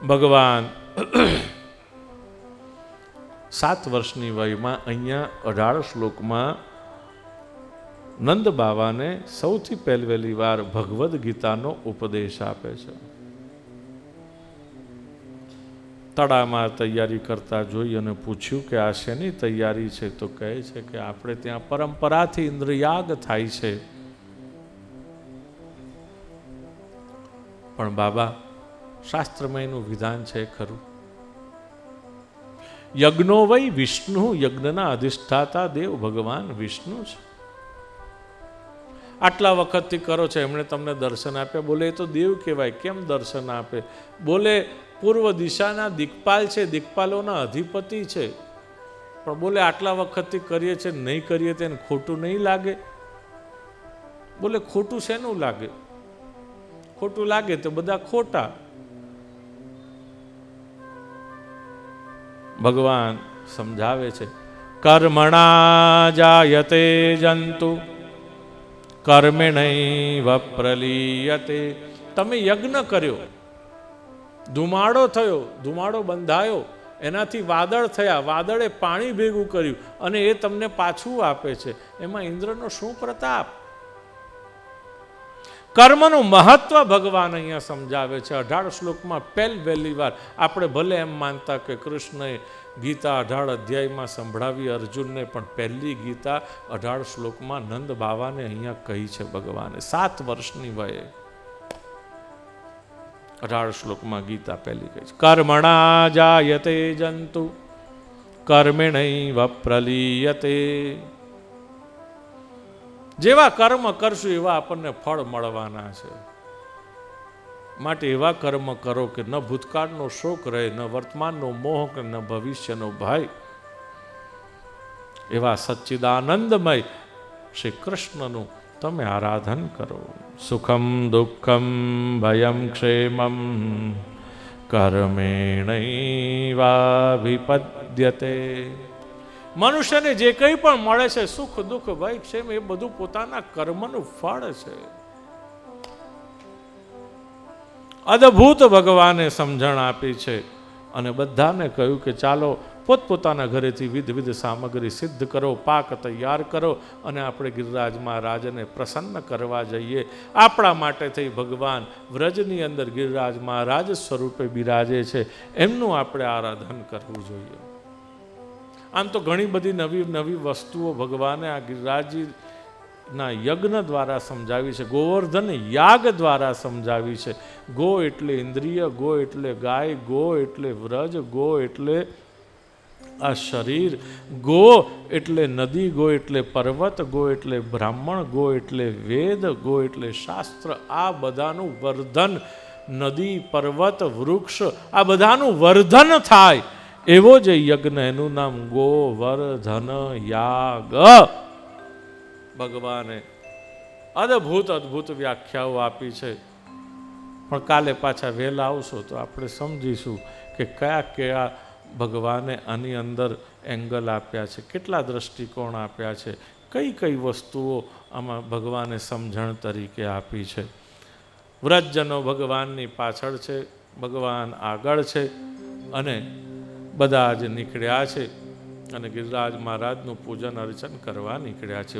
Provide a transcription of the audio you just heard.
ભગવાન 7 વર્ષની વયમાં અહીંયા 18 શ્લોકમાં નંદ બાવાને સૌથી પહેલી વાર ભગવદ્ ગીતાનો ઉપદેશ આપે છે. તડામાં તૈયારી કરતા જોઈ અને પૂછ્યું કે આ શેની તૈયારી છે? તો કહે છે કે આપણે ત્યાં પરંપરાથી ઇન્દ્રયાગ થાય છે. પણ બાબા, શાસ્ત્રમયનું વિધાન છે ખરું. યજ્ઞો વૈ વિષ્ણુ, યજ્ઞના અધિષ્ઠાતા દેવ ભગવાન વિષ્ણુ છે. આટલા વખતથી કરો છો, એમણે તમને દર્શન આપ્યા. બોલે એ તો દેવ કહેવાય, કેમ દર્શન આપે? બોલે પૂર્વ દિશાના દિક્પાલ છે, દિક્પાલોના અધિપતિ છે. પણ બોલે આટલા વખતથી કરીએ છીએ, નહીં કરીએ તેને ખોટું નહીં લાગે? બોલે ખોટું શેનું લાગે? ખોટું લાગે તો બધા ખોટા. ભગવાન સમજાવે છે, કર્મણા જાયતે જંતુ કર્મેણૈવ પ્રલીયતે. તમે યજ્ઞ કર્યો, ધુમાડો થયો, ધુમાડો બંધાયો, એનાથી વાદળ થયા, વાદળે પાણી ભેગું કર્યું અને એ તમને પાછું આપે છે. એમાં ઇન્દ્રનો શું પ્રતાપ? કર્મનું મહત્વ ભગવાન અહીંયા સમજાવે છે 18 શ્લોકમાં. પહેલી વાર આપણે ભલે એમ માનતા કે કૃષ્ણએ ગીતા 18 અધ્યાયમાં સંભળાવી અર્જુનને, પણ પહેલી ગીતા 18 શ્લોકમાં નંદ બાવાને અહીંયા કહી છે ભગવાને. 7 વર્ષની વયે 18 શ્લોકમાં ગીતા પહેલી કહી છે. કર્મણા જાયતે જંતુ કર્મેણૈવ પ્રલીયતે. જેવા કર્મ કરશું એવા આપણને ફળ મળવાના છે. માટે એવા કર્મ કરો કે ન ભૂતકાળનો શોક રહે, ન વર્તમાનનો મોહ, કે ન ભવિષ્યનો ભય. એવા સચ્ચિદાનંદમય શ્રી કૃષ્ણનું તમે આરાધન કરો. સુખમ દુઃખમ ભયમ ક્ષેમમ કર્મેણૈવાભિપદ્યતે. મનુષ્યને જે કંઈ પણ મળે છે, સુખ દુઃખ ભય ક્ષેમ, એ બધું પોતાના કર્મનું ફળ છે. અદ્ભુત ભગવાને સમજણ આપી છે અને બધાને કહ્યું કે ચાલો પોતપોતાના ઘરેથી વિધ સામગ્રી સિદ્ધ કરો, પાક તૈયાર કરો અને આપણે ગિરિરાજ મહારાજને પ્રસન્ન કરવા જઈએ. આપણા માટે થઈ ભગવાન વ્રજની અંદર ગિરિરાજ મહારાજ સ્વરૂપે બિરાજે છે, એમનું આપણે આરાધન કરવું જોઈએ. આમ તો ઘણી બધી નવી વસ્તુઓ ભગવાને આ ગિરિરાજજીના યજ્ઞ દ્વારા સમજાવી છે, ગોવર્ધન યાગ દ્વારા સમજાવી છે. ગો એટલે ઇન્દ્રિય, ગો એટલે ગાય, ગો એટલે વ્રજ, ગો એટલે આ શરીર, ગો એટલે નદી, ગો એટલે પર્વત, ગો એટલે બ્રાહ્મણ, ગો એટલે વેદ, ગો એટલે શાસ્ત્ર. આ બધાનું વર્ધન, નદી, પર્વત, વૃક્ષ, આ બધાનું વર્ધન થાય એવો જે યજ્ઞ, એનું નામ ગોવર્ધન યાગ. ભગવાને અદ્ભુત વ્યાખ્યાઓ આપી છે. પણ કાલે પાછા વહેલા આવશો તો આપણે સમજીશું કે કયા ભગવાને આની અંદર એંગલ આપ્યા છે, કેટલા દ્રષ્ટિકોણ આપ્યા છે, કઈ વસ્તુઓ આમાં ભગવાને સમજણ તરીકે આપી છે. વ્રજજનો ભગવાનની પાછળ છે, ભગવાન આગળ છે અને બધા જ નીકળ્યા છે અને ગિરિરાજ મહારાજનું પૂજન અર્ચન કરવા નીકળ્યા છે.